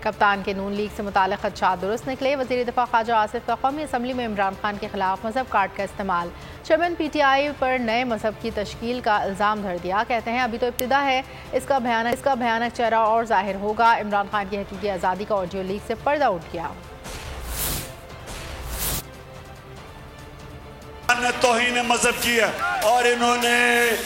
कप्तान के नून लीग से मुताल्लिक़ खदशात दुरुस्त निकले। वज़ीर दिफ़ा ख्वाजा आसिफ का कौमी असम्बली में इमरान खान के खिलाफ मजहब कार्ड का इस्तेमाल। चेयरमैन PTI पर नए मजहब की तश्कील का इल्ज़ाम धर दिया। कहते हैं अभी तो इब्तिदा है, इसका भयानक चेहरा और जाहिर होगा। इमरान खान की हकीकी आज़ादी का ऑडियो लीक से पर्दा उठ गया। ने तौहीन मजहब की है और इन्होंने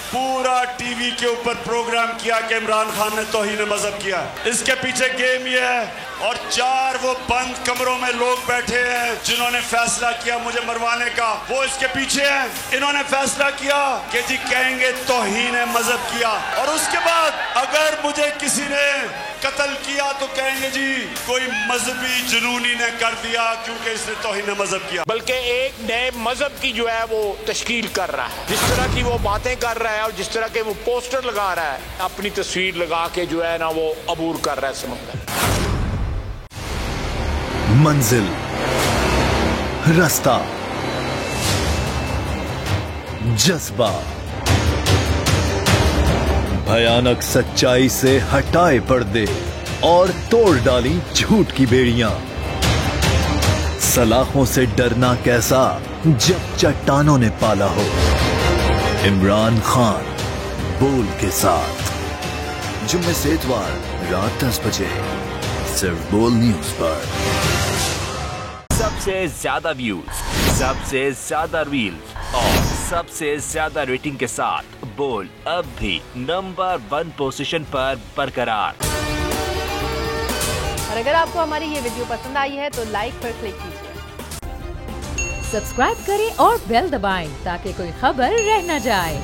पूरा टीवी के ऊपर प्रोग्राम किया कि इमरान खान ने तौहीन मजहब किया। इसके पीछे गेम ये है और 4 वो बंद कमरों में लोग बैठे हैं जिन्होंने फैसला किया मुझे मरवाने का, वो इसके पीछे हैं। इन्होंने फैसला किया कि जी कहेंगे तौहीन मजहब किया और उसके बाद अगर मुझे किसी ने कत्ल किया तो कहेंगे जी कोई मजहबी जुनूनी ने कर दिया क्योंकि इसने तौहीन मजहब किया। बल्कि एक नए मजहब की जो है वो तश्कील कर रहा है। जिस तरह की वो बातें कर रहा है और जिस तरह के वो पोस्टर लगा रहा है, अपनी तस्वीर लगा के जो है ना वो अबूर कर रहा है समंदर। मंजिल, रास्ता, जज्बा, भयानक सच्चाई से हटाए पर्दे और तोड़ डाली झूठ की बेड़ियां। सलाखों से डरना कैसा जब चट्टानों ने पाला हो। इमरान खान बोल के साथ जुम्मे से इतवार रात 10 बजे सिर्फ बोल न्यूज पर। सबसे ज्यादा व्यूज, सबसे ज्यादा रील्स और सबसे ज्यादा रेटिंग के साथ बोल अब भी नंबर 1 पोजीशन पर बरकरार। और अगर आपको हमारी ये वीडियो पसंद आई है तो लाइक पर क्लिक कीजिए, सब्सक्राइब करें और बेल दबाएं ताकि कोई खबर रह न जाए।